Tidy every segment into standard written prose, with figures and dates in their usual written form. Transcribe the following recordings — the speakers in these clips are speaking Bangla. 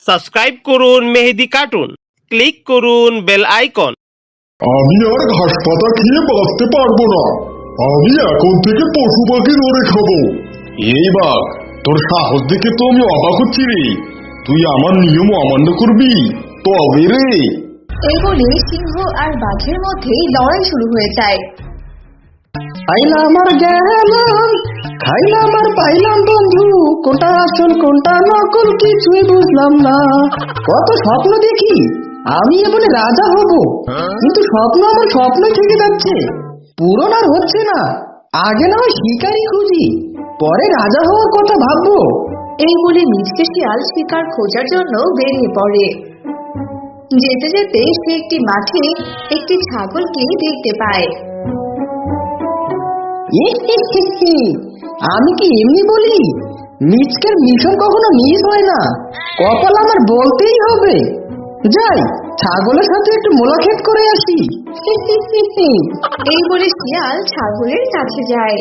সাবস্ক্রাইব করুন মেহেদি কার্টুন, ক্লিক করুন বেল আইকন। আমি আর ঘাস পাতা খেয়ে বাঁচতে পারবো না। আমি এখন থেকে পশু পাখি ধরে খাবো। এই বাঘ, তোর সাহস দেখে তো আমি অবাক হচ্ছি রে। তুই আমার নিয়ম অমান্য করবি তবে রে। এই বলে সিংহ আর বাঘের মধ্যে লড়াই শুরু হয়ে যায়। পাইলাম আর গেলাম, খাইলাম আর পাইলাম বন্ধু, কোনটা আসল কোনটা নকল কিছুই বুঝলাম না। কত স্বপ্ন দেখি আমি এমন রাজা হব, কিন্তু স্বপ্ন আমার স্বপ্নই থেকে যাচ্ছে, পূরণ আর হচ্ছে না। আগে না হয় শিকারই খুঁজি, পরে রাজা হওয়ার কথা ভাববো। এই বলে মিচকে শিয়াল শিকার খোঁজার জন্য বেরিয়ে পড়ে। যেতে যেতে সে একটি মাঠে একটি ছাগলকে দেখতে পায়। আমি কি এমনি বলি? মিচকের মিশন কখনো মিস হয় না, কপাল আমার বলতেই হবে। যাই, ছাগলের সাথে একটু মোলাখেত করে আসি। এই বলে শিয়াল ছাগলের কাছে যায়।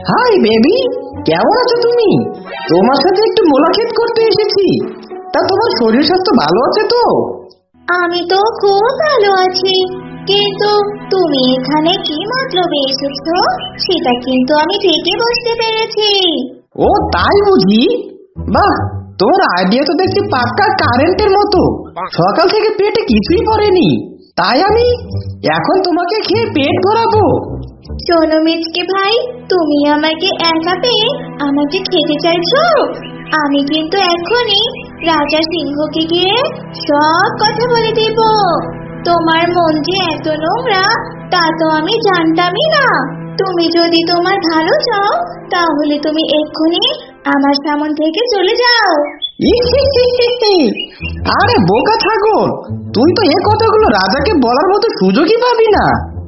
হাই বেবি, কেমন আছো তুমি? তোমার সাথে একটু মোলাখেত করতে এসেছি। তা তোমার শরীর স্বাস্থ্য ভালো আছে তো? আমি তো খুব ভালো আছি, কিন্তু তুমি এখানে কি মতলবে এসেছো সেটা কিন্তু আমি ঠিকই বুঝতে পেরেছি। ও তাই বুঝি? বাহ, তোমার আইডিয়া তো দেখছি পাক্কা কারেন্টের মতো। সকাল থেকে পেটে কিছুই পড়েনি, তাই আমি এখন তোমাকে খেয়ে পেট ভরাবো। শোনো মিচকে ভাই, তুমি আমাকে একা পেয়ে আমাকে খেতে চাইছো? আমি কিন্তু এখনই রাজা সিংহকে গিয়ে সব কথা বলে দেব। তোমার মন যে এত নোংরা তা তো আমি জানতামই না। তুমি যদি তোমার ভালো চাও তাহলে তুমি এক্ষুনি আমার সামন থেকে চলে যাও। আরে বোকা ছাগল, তুই তো এ কথাগুলো রাজাকে বলার মতো সুযোগই পাবি না।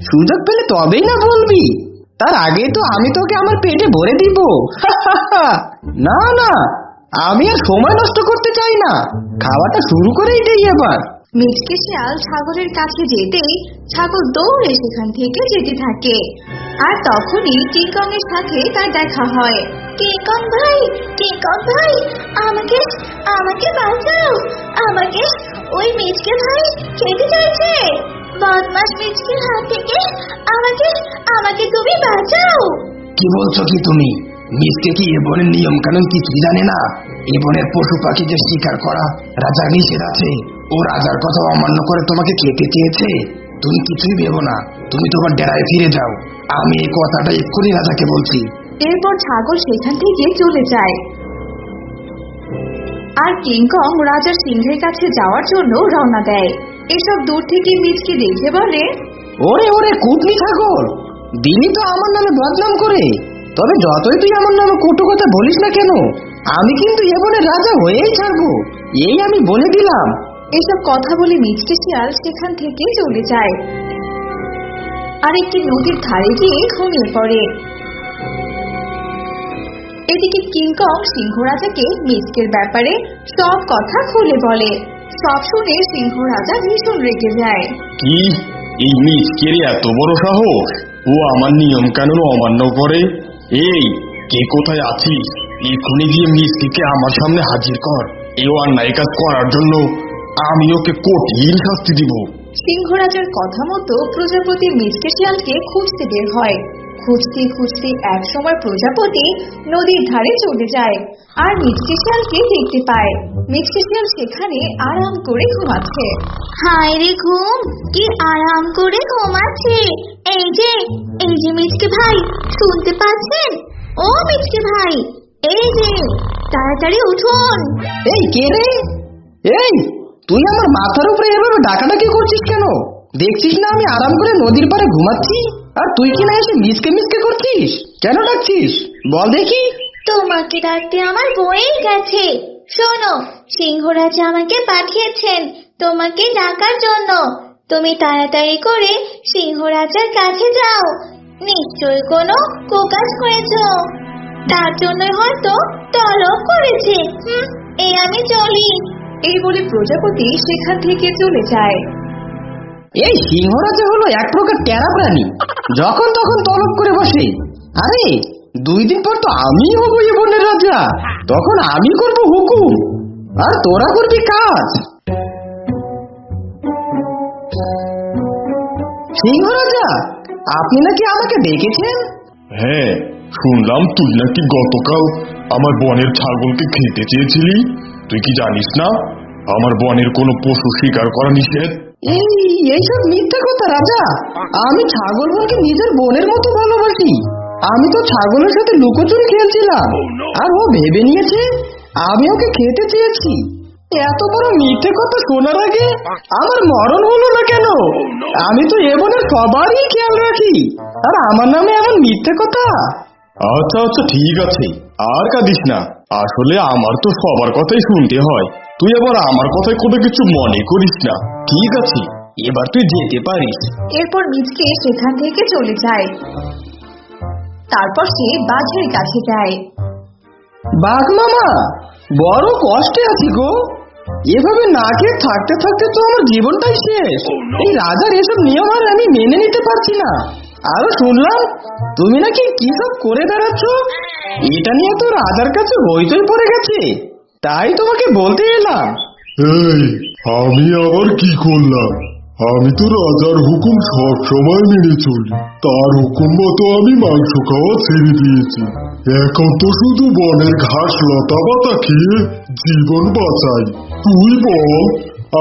সুযোগ পেলে তবেই না বলবি, তার আগে তো আমি তোকে আমার পেটে ভরে দিব। না না, আমি আর সময় নষ্ট করতে চাই না, খাওয়াটা শুরু করেই দেই এবার। মিচকে শিয়াল ছাগলের কাছে যেতেই ছাগল দৌড়ে সেখান থেকে যেতে থাকে। আর তখনই কিংকং এর সাথে তার দেখা হয়। কিংকং ভাই, কিংকং ভাই, আমাকে আমাকে বাঁচাও, আমাকে ওই মিচকে ভাই খেতে চাইছে। বদমাস মিচকের হাত থেকে আমাকে আমাকে তুমি বাঁচাও। কি বলছো কি তুমি? মিসকে কি এ বনের নিয়ম কানুন কিছুই জানে না? এ বনের পশু পাখি যে শিকার করা রাজার নিষেধ আছে, ও রাজার কথা অমান্য করে তোমাকে খেতে চেয়েছে। তুমি কিছুই ভেবো না, তুমি তোমার ডেরায় ফিরে যাও। আমি এই কথাটা এক্ষুনি রাজাকে বলছি। এরপর ছাগল সেখান থেকে চলে যায়। আর কিংকং রাজার সিংহের কাছে যাওয়ার জন্য রওনা দেয়। এসব দূর থেকে মিচকে দেখে বলে, ওরে ওরে কুটনি ছাগল, দিনই তো আমার নামে বদনাম করে। তবে যতই তুই আমার নামে কটু কথা বলিস না কেন, আমি কিন্তু এ বনের রাজা হয়েই ছাড়বো, এই আমি বলে দিলাম। এসব কথা বলে মিচকে শিয়াল সেখান থেকে চলে যায় আর একটি নদীর ধারে গিয়ে ঘুমিয়ে পড়ে। এদিকে কিংকং সিংহ রাজাকে মিচকের ব্যাপারে সব কথা খুলে বলে। সব শুনে সিংহ রাজা ভীষণ রেগে যায়। কি, এই মিচকের এত বড় সাহস? ও আমার নিয়ম কানুন অমান্য করে। এই, কে কোথায় আছিস? এক্ষুনি গিয়ে মিচকে আমার সামনে হাজির কর। এই অন্যায় কাজ করার জন্য আমি ওকে কঠিন শাস্তি দিব। সিংহ রাজার কথা মতো প্রজাপতি মিচকে শিয়ালকে খুঁজতে বের হয়। খুঁজতে খুঁজতে এক সময় প্রজাপতি নদীর ধারে চলে যায় আর মিচকে শিয়ালকে দেখতে পায়। মিচকে শিয়াল সেখানে আরাম করে ঘুমাচ্ছে। হায় রে ঘুম, কি আরাম করে ঘুমাচ্ছে। এই যে মিচকে ভাই, শুনতে পাচ্ছেন? ও মিচকে ভাই, এই যে তাড়াতাড়ি উঠুন। এই কে রে? এই, তুই আমার মাথার উপরে এভাবে ডাকাডাকি করছিস কেন? দেখছিস না আমি আরাম করে নদীর পাড়ে ঘুমাচ্ছি, আর তুই কি না এসে মিসকে মিসকে করছিস? কেন ডাকছিস বল দেখি। তোমাকে ডাকতে আমার বয়েই গেছে। শোনো, সিংহরাজ আমাকে পাঠিয়েছেন তোমাকে ডাকার জন্য। তুমি তাড়াতাড়ি করে সিংহরাজার কাছে যাও। নিশ্চয়ই কোনো কুকাজ করেছো, তার জন্য হয়তো তলব করেছে। এই আমি চলি। এই বলে প্রজাপতি সেখান থেকে চলে যায়। এই সিংহরাজা হলো এক প্রকার টেরা প্রাণী, যখন তখন তলব করে বসে। আরে 2 দিন পর তো আমি হব এ বনের রাজা, তখন আমি করব হুকুম। আর তোরা করবি কাজ। সিংহ রাজা, আপনি নাকি আমাকে ডেকেছেন? হ্যাঁ, শুনলাম তুই নাকি গতকাল আমার বনের ছাগলকে খেতে চেয়েছিলি। তুই কি জানিস না আমার বনের কোনো পশু শিকার করা নিষেধ? এইসব মিথ্যা কথা রাজা। আমি ছাগল বোনকে নিজের বোনের মতো ভালোবাসি। আমি তো ছাগলের সাথে লুকোচুরি খেলছিলাম, আর ও ভেবে নিয়েছে আমি ওকে খেতে চেয়েছি। এত বড় মিথ্যে কথা শোনার আগে আমার মরণ হলো না কেন? আমি তো এ বনের সবারই খেয়াল রাখি, আর আমার নামে এমন মিথ্যে কথা। আচ্ছা আচ্ছা, ঠিক আছে, আর কাঁদিস না। আসলে আমার তো সবার কথাই শুনতে হয়। তুই আবার আমার কথায় কোনো কিছু মনে করিস না। ঠিক আছে, এবার তুই যেতে পারিস। এরপর মিচকে সেখান থেকে চলে যায়। তারপর সে বাঘের কাছে যায়। বাঘ মামা, বড় কষ্টে আছি গো। এভাবে না খেয়ে থাকতে থাকতে তো আমার জীবনটাই শেষ। এই রাজার এসব নিয়ম আর আমি মেনে নিতে পারছি না। আরো শুনলাম তুমি নাকি কি সব করে বেড়াচ্ছ। এটা নিয়ে তো রাজার কাছে হইচই পড়ে গেছে, তাই তোমাকে বলতে এলাম। এই, আমি আবার কি করলাম? আমি তো রাজার হুকুম সব সময় মেনে চলি। তার হুকুম মতো আমি মাংস খাওয়া ছেড়ে দিয়েছি। এখন তো শুধু বনের ঘাস লতা পাতা খেয়ে জীবন বাঁচাই। তুই বল,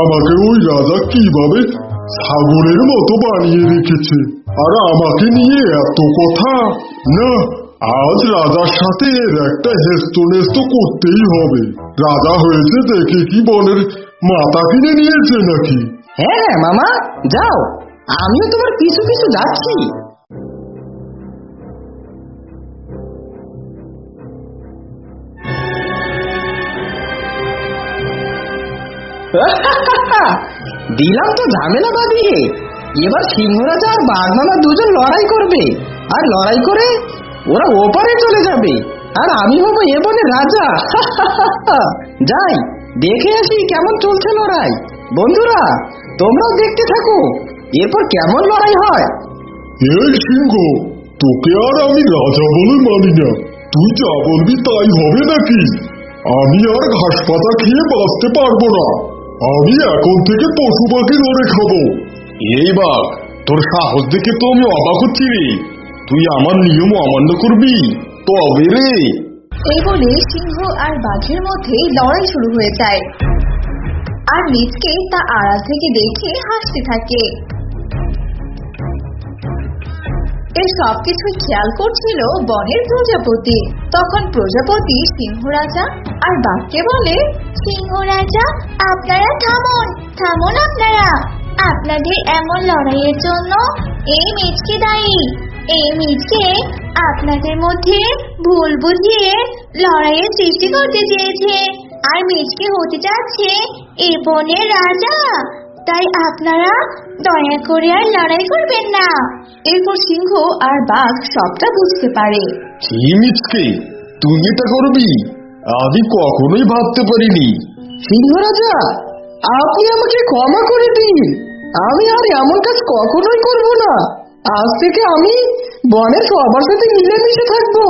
আমাকে ওই রাজা কিভাবে ছাগলের মতো বানিয়ে রেখেছে, আর আমাকে নিয়ে এত কথা। না, আজ রাজার সাথে এর একটা হেস্তনেস্ত করতেই হবে। রাজা হয়েছে দেখে কি বনের মাথা কিনে নিয়েছে নাকি? হ্যাঁ হ্যাঁ মামা, যাও, আমিও তোমার পিছু পিছু যাচ্ছি। দিলাম তো ঝামেলা বাঁধিয়ে। এবার সিংহ রাজা আর বাঘ মামা দুজন লড়াই করবে, আর লড়াই করে ওরা ওপারে চলে যাবে, আর আমি হবো এ বনের রাজা। যাই, দেখে আসি কেমন চলছে লড়াই। বন্ধুরা, তোমরাও দেখতে থাকো এরপর কেমন লড়াই হয়। এই সিংহ, তোকে আর আমি রাজা বলে মানি না। তুই যা বলবি তাই হবে নাকি? আমি আর ঘাস পাতা খেয়ে বাঁচতে পারবো না। আমি এখন থেকে পশু পাখি ধরে খাবো। এই বাঘ, তোর সাহস দেখে তো আমি অবাক হচ্ছি রে। তুই আমার নিয়ম অমান্য করবি তবে রে। এই বলে সিংহ আর বাঘের মধ্যে লড়াই শুরু হয়ে যায়। আর মিচকে তা আড়াল থেকে দেখে হাসতে থাকে। এই সবকিছুই খেয়াল করছিল বনের প্রজাপতি। তখন প্রজাপতি সিংহ রাজা আর বাঘকে বলে, সিংহ রাজা, আপনারা থামুন, থামুন আপনারা। আপনাদের এমন লড়াইয়ের জন্য এই মিচকে দায়ী। এই মিচকে আপনাদের মধ্যে ভুল বুঝিয়ে লড়াইয়ের সৃষ্টি করতে চেয়েছে, আর মিচকে হতে যাচ্ছে এই বনের রাজা। তাই আপনারা দয়া করে আর লড়াই করবেন না। এরপর সিংহ আর বাঘ সবটা বুঝতে পারে। কি মিচকে, তুই এটা করবি? আমি কখনোই ভাবতে পারিনি। সিংহ রাজা, আপনি আমাকে ক্ষমা করে দিন। আমি আর এমন কাজ কখনোই করব না। আজ থেকে আমি বনের সবার সাথে মিলেমিশে থাকবো।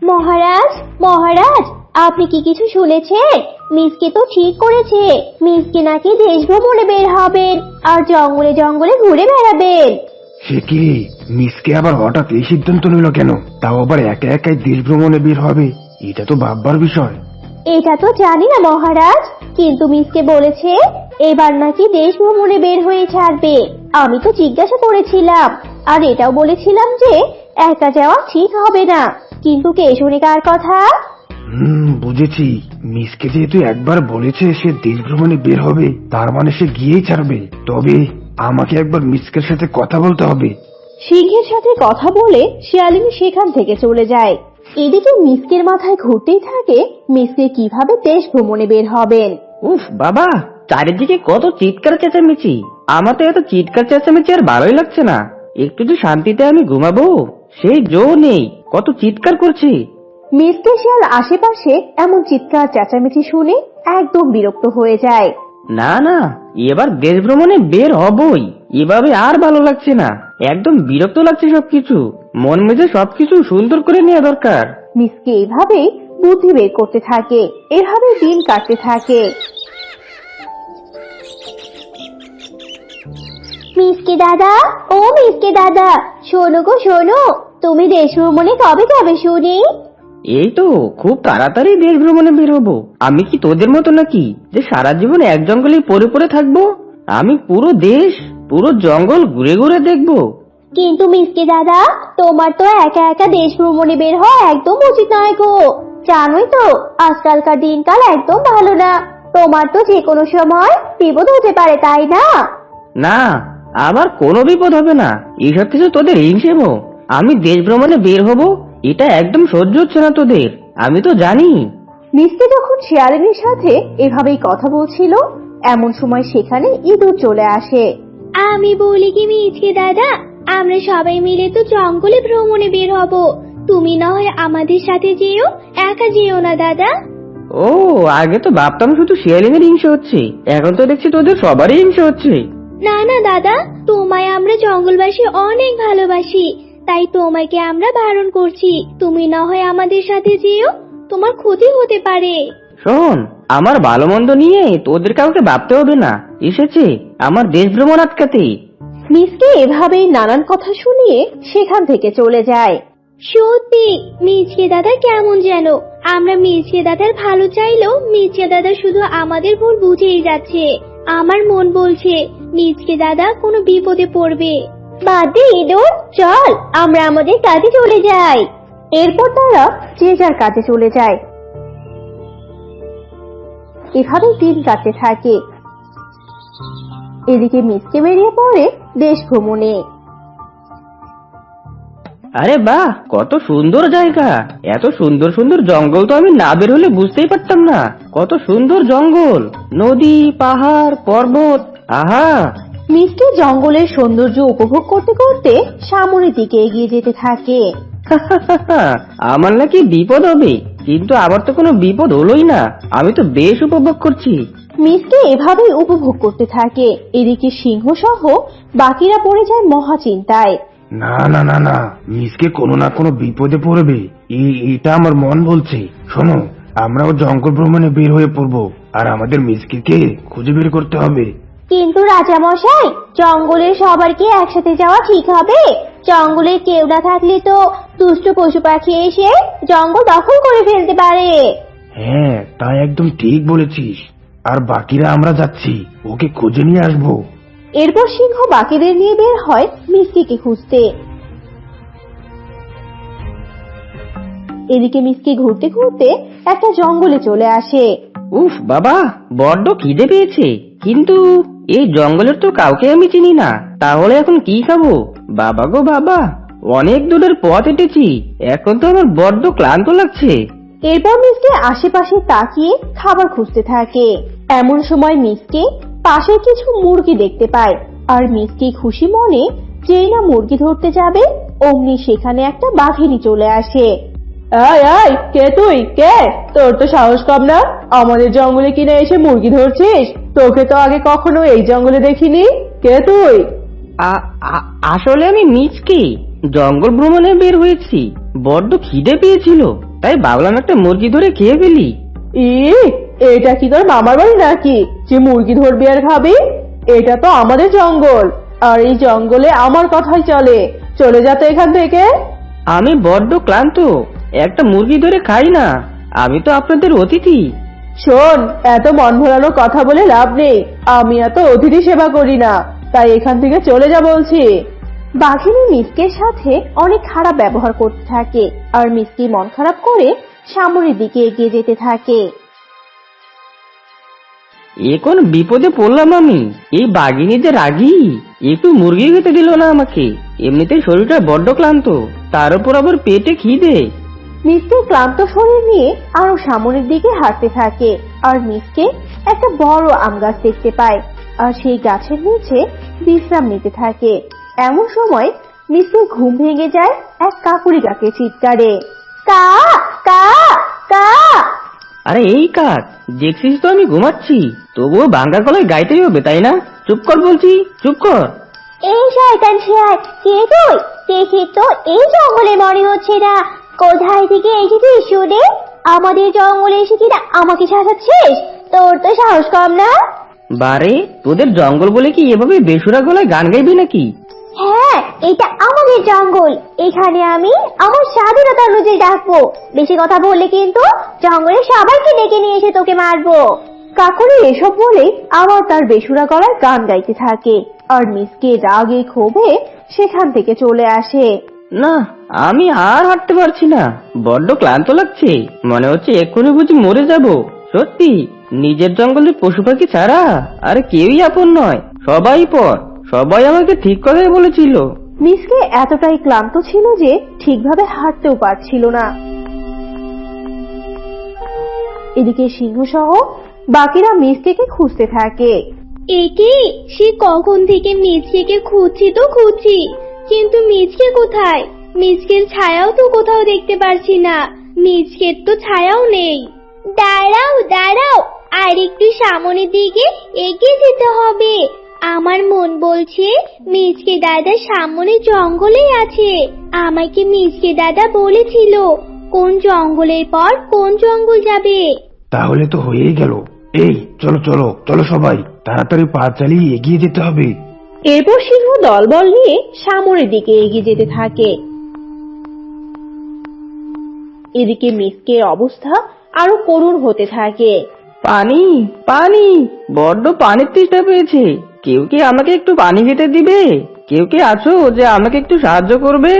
মহারাজ, মহারাজ, আপনি কি কিছু শুনেছেন? মিসকে তো ঠিক করেছে। মিসকে নাকি দেশ ভ্রমণে বের হবেন আর জঙ্গলে জঙ্গলে ঘুরে বেড়াবেন। সে কি, মিসকে আবার হঠাৎ এই সিদ্ধান্ত নিল কেন? তাও আবার একা একাই দেশ ভ্রমণে বের হবে। এটা তো ভাববার বিষয়। এটা তো জানি না মহারাজ, কিন্তু মিসকে বলেছে এবার নাকি দেশ ভ্রমণে বের হয়ে ছাড়বে। আমি তো জিজ্ঞাসা করেছিলাম, আর এটাও বলেছিলাম যে একা যাওয়া ঠিক হবে না। কিন্তু কে শুনে কার কথা? বুঝেছি। মিসকে যেহেতু একবার বলেছে সে দেশ ভ্রমণে বের হবে, তার মানে সে গিয়েই ছাড়বে। তবে আমাকে একবার মিসকের সাথে কথা বলতে হবে। সিংহের সাথে কথা বলে শিয়ালিনী সেখান থেকে চলে যায়। এদিকে মিসকের মাথায় ঘুরতেই থাকে মিসকে কিভাবে দেশ ভ্রমণে বের হবেন। উফ বাবা, চারিদিকে কত চিৎকার চেঁচামেচি। আমার তো এত চিৎকার চেঁচামেচি আর ভালোই লাগছে না। একটু তো শান্তিতে আমি ঘুমাবো, সেই জো নেই, কত চিৎকার করছি। মিসকে শিয়াল আশেপাশে এমন চিৎকার চেঁচামেচি শুনে একদম বিরক্ত হয়ে যায়। না না, এবার দেশ ভ্রমণে বের হবই। এভাবে আর ভালো লাগছে না, একদম বিরক্ত লাগছে সবকিছু। মন মেজে সবকিছু সুন্দর করে নেওয়া দরকার। মিসকে এইভাবেই বুদ্ধি বের করতে থাকে। এভাবে দিন কাটতে থাকে। মিসকে দাদা, ও মিসকে দাদা, শোনো গো শোনো, তুমি দেশ ভ্রমণে কবে যাবে শুনি? এই তো খুব তাড়াতাড়ি দেশ ভ্রমণে বের হবো। আমি কি তোদের মতো নাকি যে সারা জীবন এক জঙ্গলে পড়ে পড়ে থাকবো? আমি পুরো দেশ, পুরো জঙ্গল ঘুরে ঘুরে দেখবো। কিন্তু মিসকে দাদা, তোমার তো একা একা দেশ ভ্রমণে বের হওয়া একদম উচিত নয় গো। জানোই তো আজকালকার দিনকাল একদম ভালো না। তোমার তো যে কোনো সময় বিপদ হতে পারে, তাই না? না, আবার কোনো বিপদ হবে না, এইসব কিছু তোদের হিংসেমো। আমি দেশ ভ্রমণে বের হব, এটা একদম সহ্য হচ্ছে না তোদের, আমি তো জানি। মিসকে যখন শিয়ালিনীর সাথে এভাবেই কথা বলছিল, এমন সময় সেখানে ইঁদুর চলে আসে। আমি বলি কি মিসকে দাদা, আমরা সবাই মিলে তো জঙ্গলে ভ্রমণে বের হব। তুমি না হয় আমাদের সাথে যেও, একা যেও না দাদা। ও, আগে তো ভাবতাম শুধু শিয়ালিনের হিংসে হচ্ছে, এখন তো দেখছি তোদের সবারই হিংসে হচ্ছে। না না দাদা, তোমায় আমরা জঙ্গলবাসী অনেক ভালোবাসি, তাই তোমাকে আমরা বারণ করছি। তুমি না হয় আমাদের সাথে যেও, তোমার ক্ষতি হতে পারে। শোন, আমার ভালো মন্দ নিয়ে তোদের কাউকে ভাবতে হবে না, এসেছে আমার দেশ ভ্রমণ আটকাতে। মিসকে এভাবেই নানান কথা শুনিয়ে সেখান থেকে চলে যায়। সত্যি মিচকে দাদা কেমন যেন, আমরা মিচকে দাদার ভালো চাইলেও মিচকে দাদা শুধু আমাদের ভুল বুঝেই যাচ্ছে। আমার মন বলছে মিচকে দাদা কোনো বিপদে পড়বে। বাদ দে ইঁদুর, চল আমরা আমাদের কাজে চলে যাই। এরপর তারা যে যার কাজে চলে যায়। এভাবেই দিন কাটতে থাকে। এদিকে মিসকে বেরিয়ে পড়ে দেশ ভ্রমণে। আরে বাহ, কত সুন্দর জায়গা! এত সুন্দর সুন্দর জঙ্গল তো আমি না বের হলে বুঝতেই পারতাম না। কত সুন্দর জঙ্গল, নদী, পাহাড়, পর্বত, আহা! মিসকে জঙ্গলের সৌন্দর্য উপভোগ করতে করতে সামনের দিকে এগিয়ে যেতে থাকে। আমার নাকি বিপদ হবে, কিন্তু আমার তো কোনো বিপদ হলোই না, আমি তো বেশ উপভোগ করছি। মিসকে এভাবেই উপভোগ করতে থাকে। এদিকে সিংহ সহ বাকিরা পড়ে যায় মহা চিন্তায়। না না না না, মিসকে কোনো না কোনো বিপদে পড়বে, এটা আমার মন বলছে। শোনো, আমরাও জঙ্গল ভ্রমণে বের হয়ে পড়বো, আর আমাদের মিসকে খুঁজে বের করতে হবে। কিন্তু রাজা মশাই, জঙ্গলের সবার কি একসাথে যাওয়া ঠিক হবে? জঙ্গলে কেউ না থাকলে তো দুষ্ট পশু পাখি এসে জঙ্গল দখল করে ফেলতে পারে। হ্যাঁ, তাই একদম ঠিক বলেছিস। আর বাকিরা আমরা যাচ্ছি, ওকে খুঁজে নিয়ে আসবো। এরপর সিংহ বাকিদের নিয়ে বের হয় মিসকে খুঁজতে। এদিকে মিসকে ঘুরতে ঘুরতে একটা জঙ্গলে চলে আসে। উফ বাবা, বড্ড খিদে পেয়েছে, কিন্তু এই জঙ্গলের তো কাউকে আমি চিনি না, তাহলে এখন কি খাবো? বাবা গো বাবা, অনেক দূরের পথ হেঁটেছি, এখন তো আমার বড্ড ক্লান্ত লাগছে। এরপর মিসকে আশেপাশে তাকিয়ে খাবার খুঁজতে থাকে। এমন সময় মিসকে পাশে কিছু মুরগি দেখতে পায়, আর মিসকে খুশি মনে যেই না মুরগি ধরতে যাবে, অমনি সেখানে একটা বাঘিনী চলে আসে। আয় আয়, কে তুই? কে? তোর তো সাহস কম না, আমাদের জঙ্গলে কিনে এসে মুরগি ধরছিস? তোকে তো আগে কখনো এই জঙ্গলে দেখিনি। কে তুই? আসলে আমি মিচকে জঙ্গল ভ্রমণে বের হয়েছি, বড্ড খিদে পেয়েছিল, তাই ভাবলাম একটা মুরগি ধরে খেয়ে ফেলি। এটা কি তোর মামার বাড়ি নাকি যে মুরগি ধরবি আর খাবি? এটা তো আমাদের জঙ্গল, আর এই জঙ্গলে আমার কথাই চলে। চলে যা তো এখান থেকে। আমি বড্ড ক্লান্ত, একটা মুরগি ধরে খাই না, আমি তো আপনাদের অতিথি। শোন, এত মন ভোলানো কথা বলে লাভ নেই, আমি এত অতিথি সেবা করি না, তাই এখান থেকে চলে যা বলছি। বাঘিনী মিসকের সাথে অনেক খারাপ ব্যবহার করতে থাকে, আর মিসকে মন খারাপ করে সামনের দিকে এগিয়ে যেতে থাকে। এখন বিপদে পড়লাম আমি, এই বাঘিনীদের রাগী, একটু মুরগি খেতে দিল না আমাকে। এমনিতে শরীরটা বড্ড ক্লান্ত, তার উপর আবার পেটে খিদে। মিসকে ক্লান্ত শরীর নিয়ে আরো সামনের দিকে হাঁটতে থাকে, আর মিসকে একটা বড় আম গাছ দেখতে পায়, আর সেই গাছের নিচে বিশ্রাম নিতে থাকে। এমন সময় মিসকে ঘুম ভেঙে যায় এক কাকুরি কাকের চিৎকারে। কা কা কা। আরে এই কাক, দেখছিস তো আমি ঘুমাচ্ছি, তবুও ভাঙ্গা গলায় গাইতেই হবে তাই না? চুপ কর বলছি, চুপ কর। এই শয়তান শেয়াল, কে তুই? দেখি তো এই জঙ্গলে মনে হচ্ছে না, কোথায় থেকে এসেছিস শুনে? আমাদের জঙ্গলে এসে কিনা আমাকে শাসাচ্ছিস? তোর তো সাহস কম না। বারে, তোদের জঙ্গল বলে কি এভাবে বেসুরা গলায় গান গাইবি নাকি? হ্যাঁ, এটা আমাদের জঙ্গল। এখানে আমি আমার স্বাধীনতা অনুযায়ী ডাকবো। বেশি কথা বললে কিন্তু জঙ্গলের সবাইকে ডেকে নিয়ে এসে তোকে মারবো। কাকলি এসব বলে আবার তার বেসুরা গলায় গান গাইতে থাকে, আর মিসকে রাগে ক্ষোভে সেখান থেকে চলে আসে। না, আমি আর হাঁটতে পারছি না, বড্ড ক্লান্ত লাগছে। মনে হচ্ছে এক্ষুনি বুঝি মরে যাব। সত্যি, নিজের জঙ্গলের পশু পাখি ছাড়া আর কেউই আপন নয়, সবাই পর। সবাই আমাকে ঠিক কথাই বলেছিল। মিসকে এতটাই ক্লান্ত ছিল যে ঠিকভাবে হাঁটতেও পারছিল না। এদিকে সিংহ সহ বাকিরা মিসকেকে খুঁজতে থাকে। একে সে কখন থেকে মিচকে খুঁজছি তো খুঁজছি, কিন্তু মিচকে কোথায়? মিচকের ছায়াও তো কোথাও দেখতে পারছি না। মিচকের তো ছায়াও নেই। দাঁড়াও দাঁড়াও, আর একটু সামনের দিকে এগিয়ে যেতে হবে। আমার মন বলছে মিচকে দাদা সামনে জঙ্গলে আছে। আমাকে মিচকে দাদা বলেছিল কোন জঙ্গলের পর কোন জঙ্গল যাবে। তাহলে তো হয়েই গেল। এই চলো চলো চলো সবাই, তাড়াতাড়ি পা চালিয়ে এগিয়ে যেতে হবে। এরপর সিংহ দলবল নিয়ে সামনের দিকে এগিয়ে যেতে থাকে। এদিকে মিসকের অবস্থা আরো করুণ হতে থাকে। পানি পানি, বড্ড পানির তৃষ্ণা পেয়েছে। কেউ কি আমাকে একটু পানি খেতে দিবে? কেউ কি আছো যে আমাকে একটু সাহায্য করবে?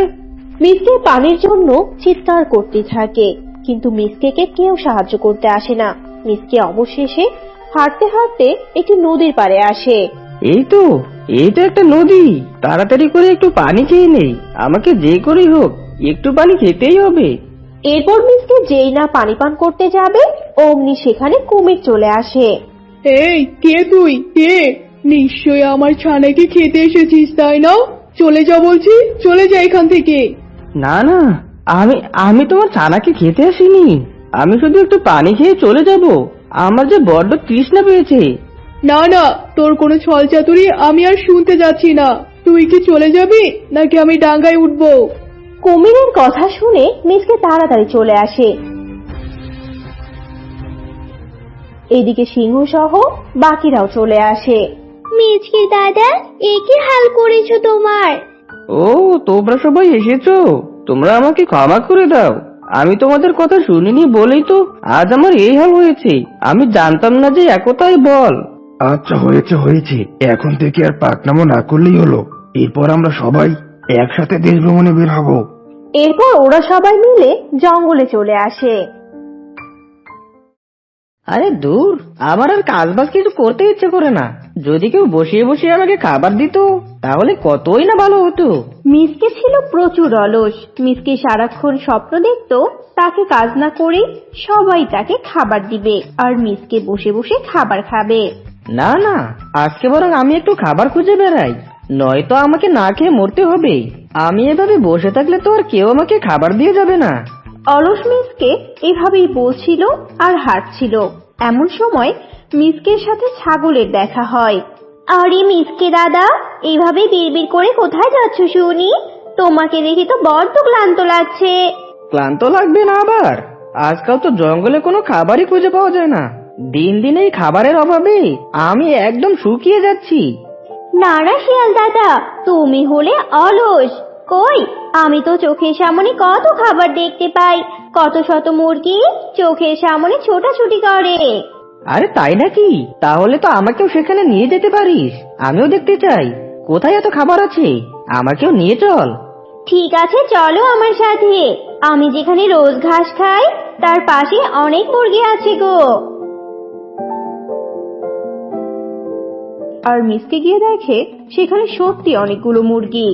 মিসকে পানির জন্য চিৎকার করতে থাকে, কিন্তু মিসকেকে কেউ সাহায্য করতে আসে না। মিসকে অবশেষে হাঁটতে হাঁটতে একটি নদীর পাড়ে আসে। এই তো একটা নদী। তাড়াতাড়ি করে একটু পানি খেয়ে নেই। আমাকে যে করেই হোক একটু পানি খেতেই হবে। এরপর মিসকে যেই না পানি পান করতে যাবে, অমনি সেখানে কুমির চলে আসে। এই কে তুই? কে? নিশ্চয় আমার ছানাকে খেতে এসেছিস, তাই না? চলে যা বলছি, চলে যা এখান থেকে। না না, আমি তোমার ছানাকে খেতে আসিনি। আমি শুধু একটু পানি খেয়ে চলে যাব। আমার যে বড্ড তৃষ্ণা পেয়েছে। না না, তোর কোনো ছল চাতুরি আমি আর শুনতে যাচ্ছি না। তুই কি চলে যাবি নাকি আমি ডাঙ্গায় উঠবো? কুমিরের কথা শুনে মিসকে তাড়াতাড়ি চলে আসে। এদিকে সিংহ সহ বাকিরাও চলে আসে। মিচকে দাদা, এ কি হাল করেছো তোমার? ও, তোমরা সবাই এসেছো। তোমরা আমাকে ক্ষমা করে দাও। আমি তোমাদের কথা শুনিনি বলেই তো আজ আমার এই হাল হয়েছে। আমি জানতাম না যে একতাই বল। আচ্ছা হয়েছে হয়েছে, এখন থেকে আর পাকনামো না করলেই হলো। এরপর আমরা সবাই একসাথে দেশ ভ্রমণে বের হব। এরপর ওরা সবাই মিলে জঙ্গলে চলে আসে। আরে দূর, আমার আর কাজবাজ কিছু করতে ইচ্ছে করে না। যদি কেউ বসিয়ে বসিয়ে আমাকে খাবার দিত তাহলে কতই না ভালো হতো। মিসকে ছিল প্রচুর অলস। মিসকে সারাক্ষণ স্বপ্ন দেখতো তাকে কাজ না করে সবাই তাকে খাবার দিবে, আর মিসকে বসে বসে খাবার খাবে। না না, আজকে বরং আমি একটু খাবার খুঁজে বেড়াই, নয়তো আমাকে না খেয়ে মরতে হবে। আমি এভাবে বসে থাকলে তো আর কেউ আমাকে খাবার দিয়ে যাবে না। অলস মিসকে এভাবেই বলছিল আর হাঁটছিল। এমন সময় মিসকের সাথে ছাগলের দেখা হয়। আরে মিচকে দাদা, এইভাবে বিড়বিড় করে কোথায় যাচ্ছ শুনি? তোমাকে দেখে তো বড্ড ক্লান্ত লাগছে। ক্লান্ত লাগবে না আবার? আজকাল তো জঙ্গলে কোনো খাবারই খুঁজে পাওয়া যায় না। দিন দিন এই খাবারের অভাবে আমি একদম শুকিয়ে যাচ্ছি। না না শিয়াল দাদা, তুমি হলে অলস। কই, আমি তো চোখের সামনে কত খাবার দেখতে পাই। কত শত মুরগি চোখের সামনে ছোটাছুটি করে। আরে তাই নাকি? তাহলে তো আমাকেও সেখানে নিয়ে যেতে পারিস। আমিও দেখতে চাই কোথায় এত খাবার আছে। আমাকেও নিয়ে চল। ঠিক আছে, চলো আমার সাথে। আমি যেখানে রোজ ঘাস খাই তার পাশে অনেক মুরগি আছে গো। আর মিসকে গিয়ে দেখে সেখানে সত্যি অনেকগুলো মুরগি।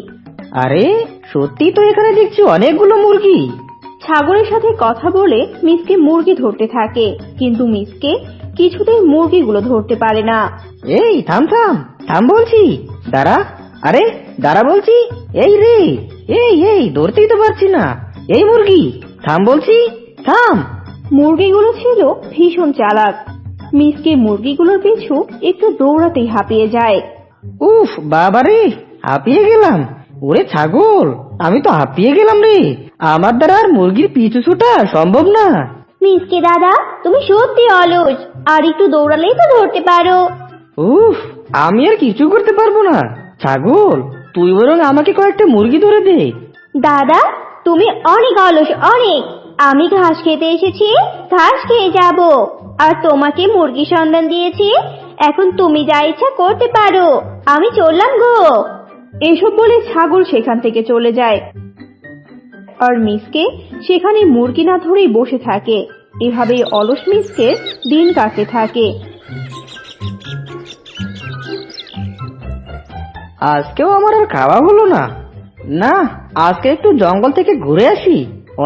আরে সত্যি তো এখানে দেখছি অনেকগুলো মুরগি। ছাগলের সাথে কথা বলে মিসকে মুরগি ধরতে থাকে, কিন্তু মিসকে কিছুতেই মুরগিগুলো ধরতে পারে না। এই থাম থাম থাম বলছি, দাঁড়া। আরে দাঁড়া বলছি। এই রে, এই ধরতেই তো পারছি না। এই মুরগি থাম বলছি, থাম। মুরগিগুলো ছিল ভীষণ চালাক। মিসকে মুরগিগুলোর পিছু একটু দৌড়াতেই হাঁপিয়ে যায়। উফ বাবারে, হাঁপিয়ে গেলাম। ওরে ছাগল, আমি তো হাঁপিয়ে গেলাম রে। আমার দ্বারা আর মুরগির পিছু ছোটা সম্ভব না। মিসকে দাদা, তুমি সত্যি অলস, আর একটু দৌড়ালেই তো ধরতে পারো। উফ, আমি আর কিছু করতে পারবো না। ছাগল, তুই বরং আমাকে কয়েকটা মুরগি ধরে দে। দাদা, তুমি অনেক অলস, অনেক। আমি ঘাস খেতে এসেছি, ঘাস খেয়ে যাব, আর তোমাকে মুরগি সন্ধান দিয়েছি। এখন তুমি যা ইচ্ছা করতে পারো, আমি চললাম গো। এসব বলে ছাগল সেখান থেকে চলে যায় আর মিসকে সেখানে মুরগি না ধরেই বসে থাকে। এভাবেই অলস মিসকের দিন কাটতে থাকে। আজকেও আমার আর খাওয়া হলো না। না, আজকে একটু জঙ্গল থেকে ঘুরে আসি।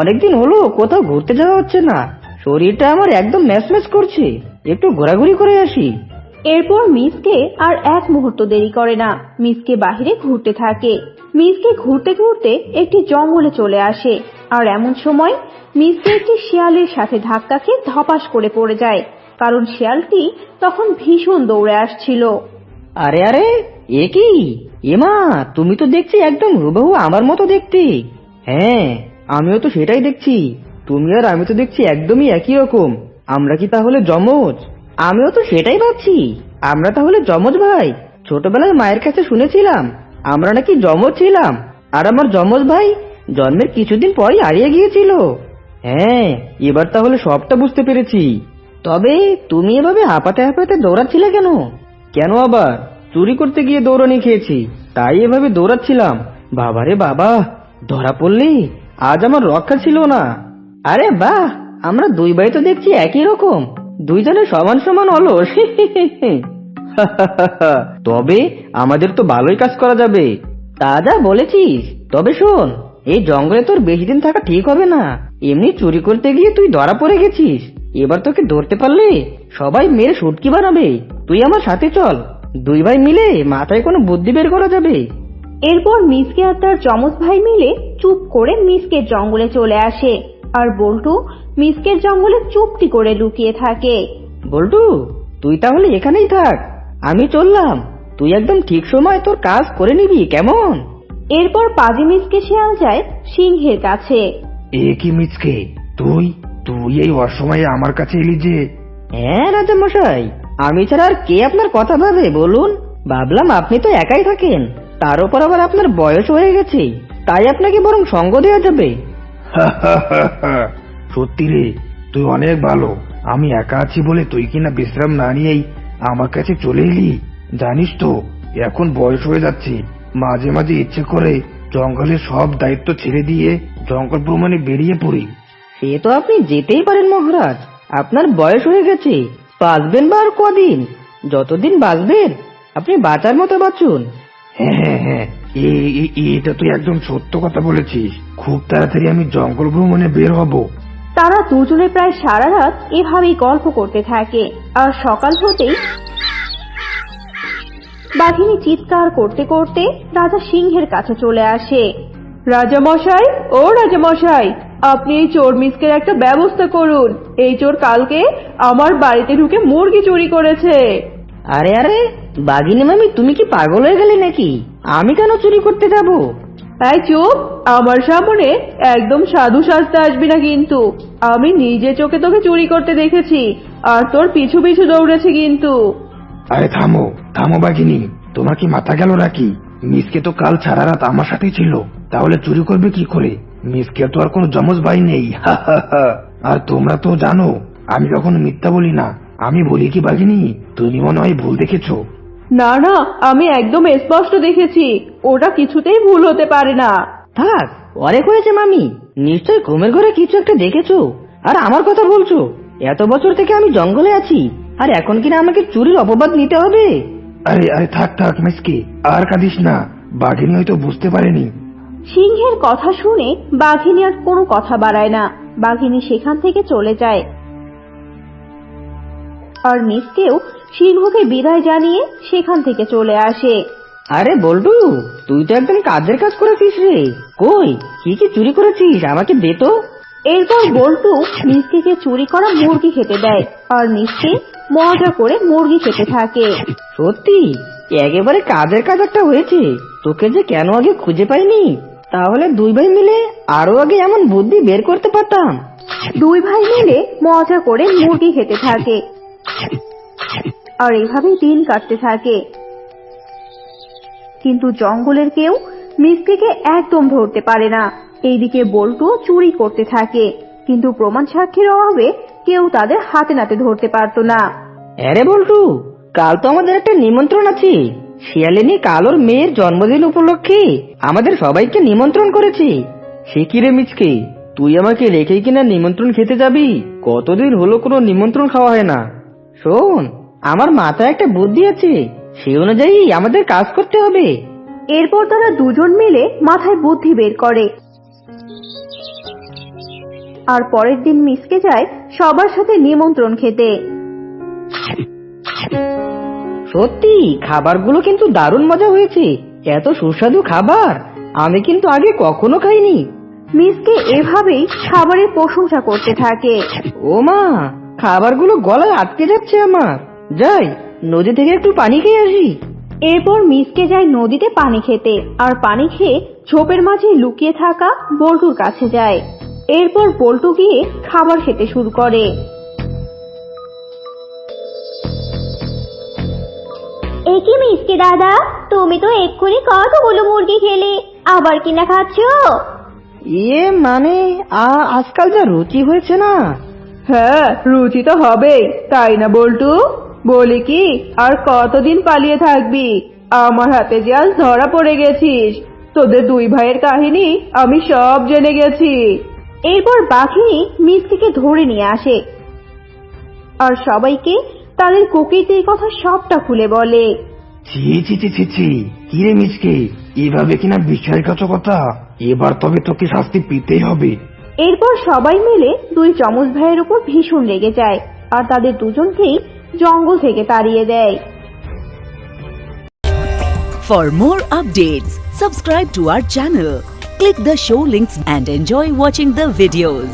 অনেকদিন হলো কোথাও ঘুরতে যাওয়া হচ্ছে না। শরীরটা আমার একদম ম্যাচম্যাচ করছে। একটু ঘোরাঘুরি করে আসি। এরপর মিসকে আর এক মুহূর্ত দেরি করে না, মিসকে বাহিরে ঘুরতে থাকে। মিসকে ঘুরতে ঘুরতে একটি জঙ্গলে চলে আসে, আর এমন সময় মিসকে একটি শিয়ালের সাথে ধাক্কা খেয়ে ধপাস করে পড়ে যায়, কারণ শিয়ালটি তখন ভীষণ দৌড়ে আসছিল। আরে আরে, এ কি? এমা, তুমি তো দেখছি একদম হুবহু আমার মতো দেখতে। হ্যাঁ, আমিও তো সেটাই দেখছি। তুমি আর আমি তো দেখছি একদমই একই রকম। আমরা কি তাহলে যমজ? আমিও তো সেটাই ভাবছি। আমরা তাহলে যমজ ভাই। ছোটবেলায় মায়ের কাছে শুনেছিলাম আমরা নাকি যমজ ছিলাম, আর আমার যমজ ভাই জন্মের কিছুদিন পরই হারিয়ে গিয়েছিল। হ্যাঁ, এবার তাহলে সবটা বুঝতে পেরেছি। তবে তুমি এভাবে হাঁপাতে হাঁপাতে দৌড়াচ্ছিলে কেন? কেন আবার? চুরি করতে গিয়ে দৌড়ানি খেয়েছি, তাই এভাবে দৌড়াচ্ছিলাম। বাবারে বাবা, ধরা পড়লি, আজ আমার রক্ষা ছিল না। আরে বাহ, আমরা দুই ভাই তো দেখছি একই রকম। দুইজনে সমান সমান অলস। তবে আমাদের তো ভালোই কাজ করা যাবে। তা যা বলেছিস। তবে শোন, এই জঙ্গলে তোর বেশি দিন থাকা ঠিক হবে না। এমনি চুরি করতে গিয়ে তুই ধরা পড়ে গেছিস। এবার তোকে ধরতে পারলে সবাই মেরে সুটকি বানাবে। তুই আমার সাথে চল, দুই ভাই মিলে মাথায় কোনো বুদ্ধি বের করা যাবে। এরপর মিসকে আর তার যমজ ভাই মিলে চুপ করে মিসকের জঙ্গলে চলে আসে, আর বল্টু মিসকের জঙ্গলে চুপটি করে লুকিয়ে থাকে। বল্টু, তুই তাহলে এখানেই থাক, আমি চললাম। তুই একদম ঠিক সময় তোর কাজ করে নিবি, কেমন? এরপর পাজি মিসকে শিয়াল যায় সিংহের কাছে। এ কি মিচকে, তুই তুই এই অসময়ে আমার কাছে এলি যে? হ্যাঁ রাজা মশাই, আমি ছাড়া আর কে আপনার কথা ভাবে বলুন? ভাবলাম আপনি তো একাই থাকেন, তার উপর আবার আপনার বয়স হয়ে গেছে, তাই আপনাকে বরং সঙ্গ দেওয়া যাবে। সত্যি রে, তুই অনেক ভালো। আমি একা আছি বলে তুই কিনা বিশ্রাম না নিয়েই আমার কাছে চলে এলি। জানিস তো, এখন বয়স হয়ে যাচ্ছে, মাঝে মাঝে ইচ্ছে করে জঙ্গলের সব দায়িত্ব ছেড়ে দিয়ে জঙ্গল ভ্রমণে বেরিয়ে পড়ি। সে তো আপনি যেতেই পারেন মহারাজ, আপনার বয়স হয়ে গেছে। বাঁচবেন বা আর কদিন? যতদিন বাঁচবেন আপনি বাঁচার মতো বাঁচুন। হ্যাঁ হ্যাঁ হ্যাঁ, এটা তুই একদম সত্য কথা বলেছিস। খুব তাড়াতাড়ি আমি জঙ্গল ভ্রমণে বের হব। তারা দুজনে প্রায় সারা রাত এভাবেই গল্প করতে থাকে, আর সকাল হতেই বাঘিনী চিৎকার করতে করতে রাজা সিংহের কাছে চলে আসে। রাজা মশাই, ও রাজা মশাই, আপনি এই চোর মিসকের একটা ব্যবস্থা করুন। এই চোর কালকে আমার বাড়িতে ঢুকে মুরগি চুরি করেছে। আরে আরে বাঘিনী মামি, তুমি কি পাগল হয়ে গেলে নাকি? আমি কেন চুরি করতে যাব? তাই চুপ, আমার সামনে একদম সাধু সাজতে আসবি না কিন্তু। আমি নিজে চোখে তোকে চুরি করতে দেখেছি, আর তোর পিছু পিছু দৌড়েছে কিন্তু। আরে থামো থামো বাঘিনী, তোমার কি মাথা গেল নাকি? মিসকে তো কাল সারা রাত আমার সাথেই ছিল, তাহলে চুরি করবে কি করে? মিসকে তো আর কোনো যমজ ভাই নেই। আর তোমরা তো জানো আমি কখনো মিথ্যা বলি না। আমি বলি কি বাঘিনী, তুমি মনে হয় ভুল দেখেছো। না না, আমি একদম স্পষ্ট দেখেছি, ওটা কিছুতেই ভুল হতে পারে না। থাক, অনেক হয়েছে মামি, নিশ্চয় ঘুমের ঘরে কিছু একটা দেখেছো আর আমার কথা বলছো। এত বছর থেকে আমি জঙ্গলে আছি, আর এখন কিনা আমাকে চুরির অপবাদ নিতে হবে? আরে আরে থাক থাক মিসকে, আর কাঁদিস না। বাঘিনী হয়তো বুঝতে পারেনি। সিংহের কথা শুনে বাঘিনী আর কোনো কথা বাড়ায় না। বাঘিনী সেখান থেকে চলে যায়, আর মিসকেও সিংহকে বিদায় জানিয়ে সেখান থেকে চলে আসে। আরে বল্টু, তুই তো একদম কাজের কাজ করেছিস রে। কই, কি কি চুরি করেছিস আমাকে দে তো। এরপর বল্টু মিসকে চুরি করা মুরগি খেতে দেয়, আর মিসকে মজা করে মুরগি খেতে থাকে। সত্যি একেবারে কাজের কাজ একটা হয়েছে। তোকে যে কেন আগে খুঁজে পাইনি, তাহলে দুই ভাই মিলে আরো আগে এমন বুদ্ধি বের করতে পারতাম। দুই ভাই মিলে মজা করে মুরগি খেতে থাকে আর এভাবেই দিন কাটতে থাকে। কিন্তু জঙ্গলের কেউ মিসকেকে একদম ধরতে পারে না। এইদিকে বল্টু চুরি করতে থাকে, কিন্তু প্রমাণ সাক্ষীর অভাবে কেউ তাদের হাতে নাতে ধরতে পারতো না। আরে বল্টু, কাল তো আমাদের একটা নিমন্ত্রণ আছে। শিয়ালিনী কাল ওর মেয়ের জন্মদিন উপলক্ষে আমাদের সবাইকে নিমন্ত্রণ করেছে। সে কি রে মিচকে, তুই আমাকে রেখে কিনা নিমন্ত্রণ খেতে যাবি? কতদিন হলো কোনো নিমন্ত্রণ খাওয়া হয় না। শোন, আমার মাথায় একটা বুদ্ধি আছে, সেই অনুযায়ী আমাদের কাজ করতে হবে। এরপর তারা দুজন মিলে মাথায় বুদ্ধি বের করে আর পরের দিন মিসকে যায় সবার সাথে নিমন্ত্রণ খেতে। সত্যি খাবারগুলো কিন্তু দারুণ মজা হয়েছে। এত সুস্বাদু খাবার আমি কিন্তু আগে কখনো খাইনি। মিসকে এভাবেই খাবারের প্রশংসা করতে থাকে। ও মা, খাবারগুলো গলায় আটকে যাচ্ছে আমার। যাই নদী থেকে একটু পানি খেয়ে আসি। এরপর মিসকে যায় নদীতে পানি খেতে আর পানি খেয়ে ঝোপের মাঝে লুকিয়ে থাকা বল্টুর কাছে যায়। এরপর বল্টু গিয়ে খাবার খেতে শুরু করে। একি মিসকে দাদা, তুমি তো এক্ষুনি কতগুলো মুরগি খেলে, আবার কিনা খাচ্ছো? মানে আজকাল যা রুচি হয়েছে না। হ্যাঁ, রুচি তো হবেই, তাই না বল্টু? বলি কি, আর কতদিন পালিয়ে থাকবি? আমার হাতে যে আজ ধরা পড়ে গেছিস। তোদের দুই ভাইয়ের কাহিনী আমি সব জেনে গেছি। এরপর বাঘিনী মিসকে ধরে নিয়ে আসে আর সবাইকে তাদের কুকিরদের কথা সবটা খুলে বলে। ছি ছি ছি ছি ছি, কি রে মিচকে, এভাবে কিনা বিশ্বাসঘাতকতা? এবার তবে তোকে শাস্তি পেতেই হবে। এরপর সবাই মিলে দুই যমজ ভাইয়ের উপর ভীষণ রেগে যায় আর তাদের দুজনকেই জঙ্গল থেকে তাড়িয়ে দেয়। For more updates, subscribe to our channel, click the show links and enjoy watching the videos.